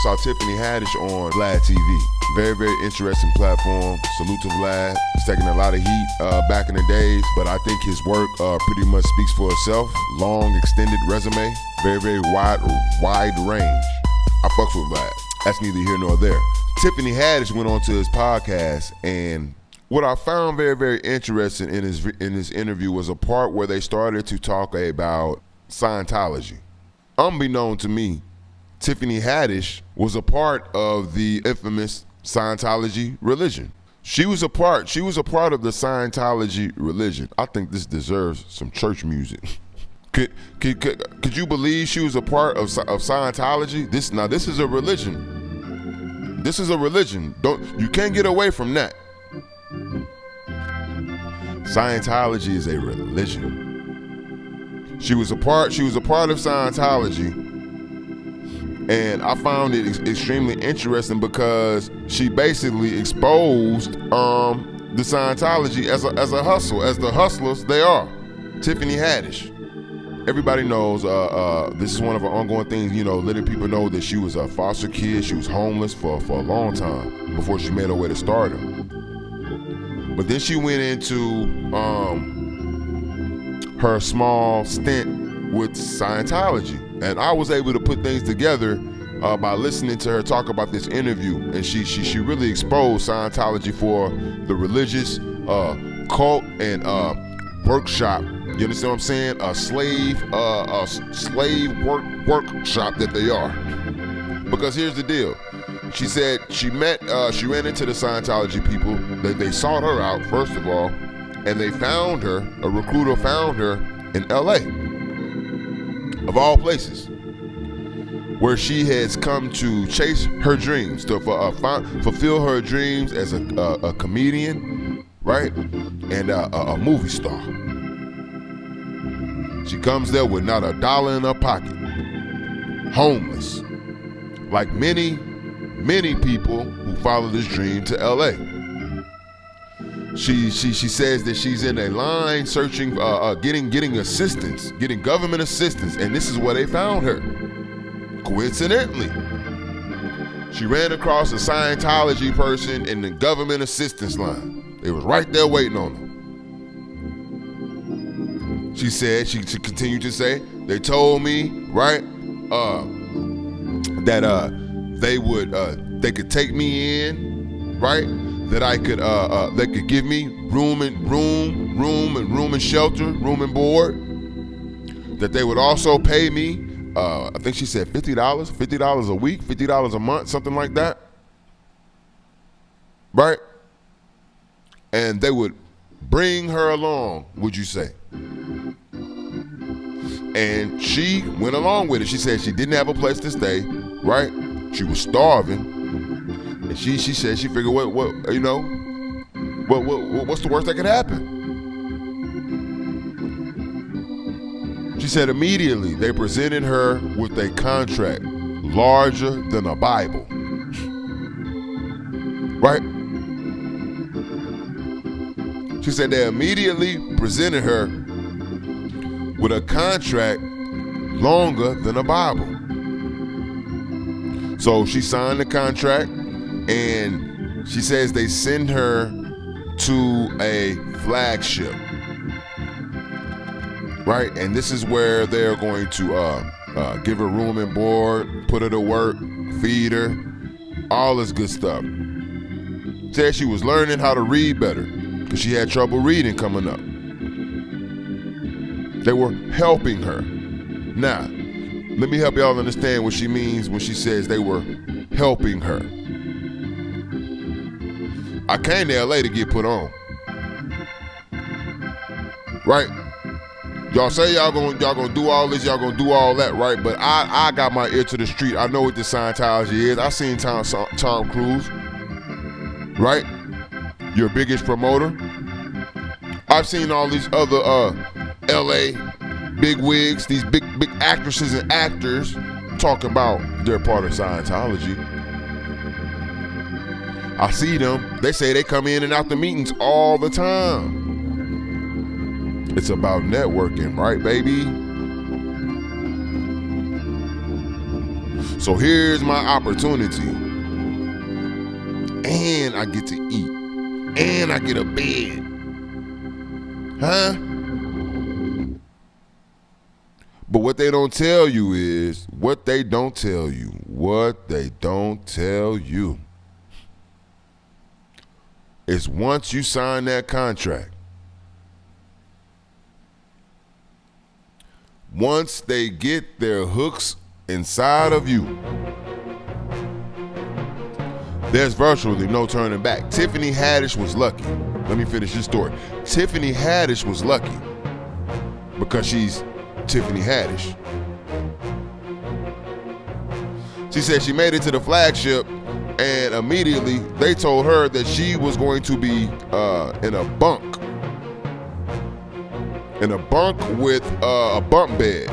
saw Tiffany Haddish on Vlad TV. Very, very interesting platform. Salute to Vlad. He's taking a lot of heat back in the days, but I think his work pretty much speaks for itself. Long, extended resume. Very, very wide range. I fucks with Vlad. That's neither here nor there. Tiffany Haddish went on to his podcast, and what I found very, very interesting in his interview was a part where they started to talk about Scientology. Unbeknown to me, Tiffany Haddish was a part of the infamous Scientology religion. She was a part of the Scientology religion. I think this deserves some church music. Could you believe she was a part of Scientology? This is a religion. This is a religion. You can't get away from that. Scientology is a religion. She was a part of Scientology, and I found it extremely interesting because she basically exposed the Scientology as a hustle, as the hustlers they are. Tiffany Haddish. Everybody knows this is one of her ongoing things, letting people know that she was a foster kid. She was homeless for a long time before she made her way to stardom. But then she went into her small stint with Scientology. And I was able to put things together by listening to her talk about this interview. And she really exposed Scientology for the religious cult and workshop. You understand what I'm saying? A slave workshop that they are. Because here's the deal. She said she ran into the Scientology people. They sought her out, first of all, and they found her, a recruiter found her in LA, of all places, where she has come to chase her dreams, to fulfill her dreams as a comedian, right, and a movie star. She comes there with not a dollar in her pocket, homeless, like many people who follow this dream to LA. She says that she's in a line searching, getting assistance, getting government assistance, and this is where they found her. Coincidentally, she ran across a Scientology person in the government assistance line. They was right there waiting on her. She said, she continued to say, they told me, right, that they could take me in, right? That they could give me room and shelter, room and board. That they would also pay me, I think she said $50 a week, $50 a month, something like that, right? And they would bring her along, would you say? And she went along with it. She said she didn't have a place to stay, right? She was starving, and she said she figured what's the worst that could happen? She said immediately they presented her with a contract larger than a Bible, right? She said they immediately presented her with a contract longer than a Bible. So she signed the contract, and she says they send her to a flagship, right? And this is where they're going to give her room and board, put her to work, feed her, all this good stuff. Said she was learning how to read better because she had trouble reading coming up. They were helping her. Now, let me help y'all understand what she means when she says they were helping her. I came to LA to get put on. Right? Y'all say y'all gonna do all this, y'all gonna do all that, right? But I got my ear to the street. I know what the Scientology is. I seen Tom Cruise, right? Your biggest promoter. I've seen all these other LA big wigs, these big actresses and actors talking about they're part of Scientology. I see them. They say they come in and out the meetings all the time. It's about networking, right, baby? So here's my opportunity. And I get to eat. And I get a bed. Huh? But what they don't tell you is, what they don't tell you is once you sign that contract, once they get their hooks inside of you, there's virtually no turning back. Tiffany Haddish was lucky. Let me finish this story. Tiffany Haddish was lucky because she's Tiffany Haddish. She said she made it to the flagship, and immediately they told her that she was going to be in a bunk with a bunk bed,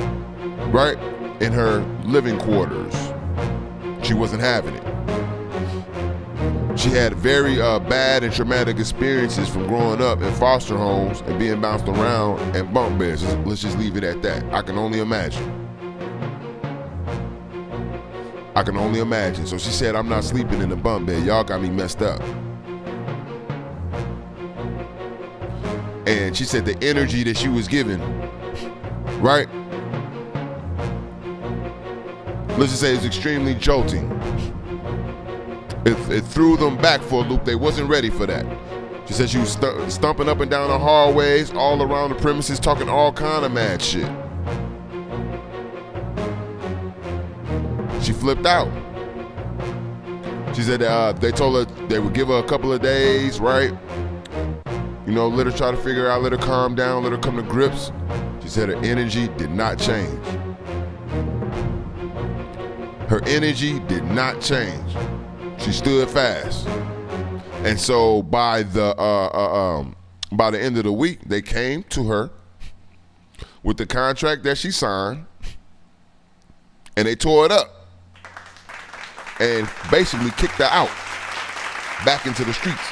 right, in her living quarters. She wasn't having it. She had very bad and traumatic experiences from growing up in foster homes and being bounced around in bunk beds. Let's just leave it at that. I can only imagine. So she said, I'm not sleeping in the bunk bed. Y'all got me messed up. And she said the energy that she was given, right? Let's just say it's extremely jolting. It threw them back for a loop. They wasn't ready for that. She said she was stomping up and down the hallways, all around the premises, talking all kind of mad shit. She flipped out. She said they told her they would give her a couple of days, right? You know, let her try to figure out, let her calm down, let her come to grips. She said her energy did not change. Her energy did not change. She stood fast. And so by the end of the week, they came to her with the contract that she signed, and they tore it up and basically kicked her out back into the streets,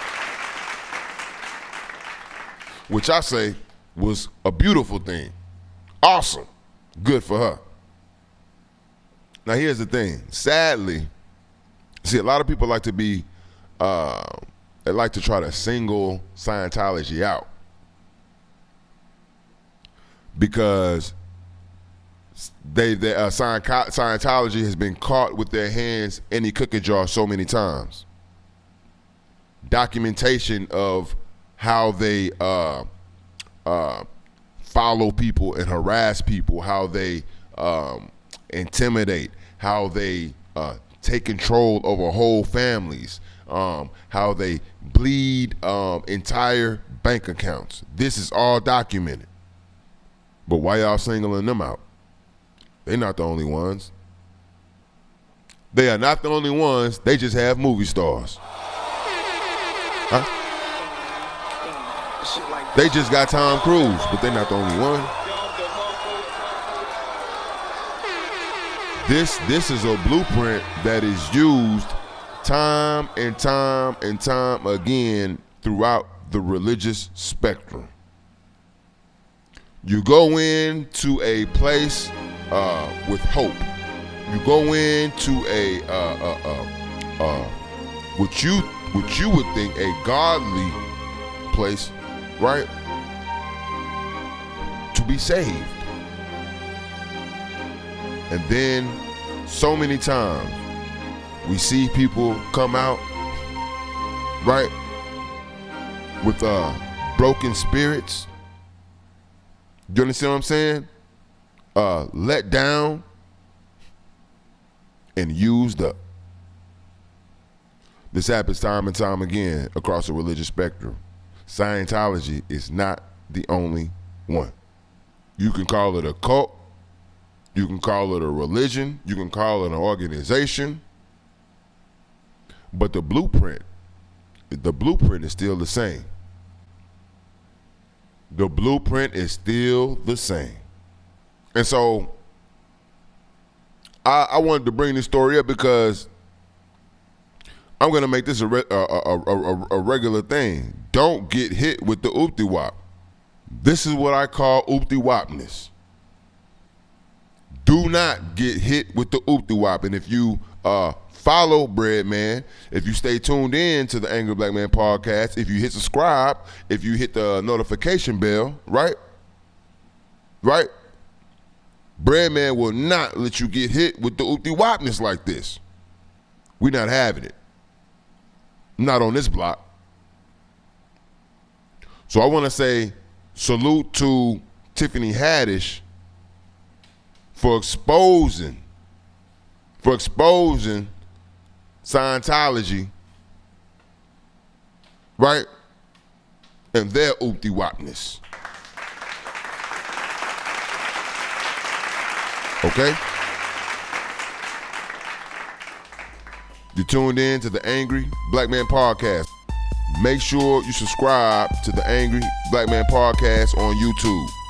which I say was a beautiful thing. Awesome. Good for her. Now here's the thing. Sadly, see, a lot of people like to be, they like to try to single Scientology out because Scientology has been caught with their hands in the cookie jar so many times. Documentation of how they follow people and harass people, how they intimidate, how they take control over whole families, how they bleed entire bank accounts. This is all documented. But why y'all singling them out? They're not the only ones. They are not the only ones. They just have movie stars. Huh? They just got Tom Cruise, but they're not the only one. This is a blueprint that is used time and time and time again throughout the religious spectrum. You go into a place with hope. You go into a what you would think a godly place, right? To be saved. And then so many times we see people come out, right, with broken spirits. You understand what I'm saying? Let down and used up. This happens time and time again across the religious spectrum. Scientology is not the only one. You can call it a cult. You can call it a religion. You can call it an organization. But the blueprint is still the same. The blueprint is still the same. And so I wanted to bring this story up because I'm going to make this a regular thing. Don't get hit with the oopty-wop. This is what I call oopty-wopness. Do not get hit with the oopty wop. And if you follow Breadman, if you stay tuned in to the Angry Black Man podcast, if you hit subscribe, if you hit the notification bell, right? Breadman will not let you get hit with the oopty wopness like this. We're not having it. Not on this block. So I want to say salute to Tiffany Haddish for exposing Scientology, right? And their oopty wopness. Okay? You're tuned in to the Angry Black Man Podcast. Make sure you subscribe to the Angry Black Man Podcast on YouTube.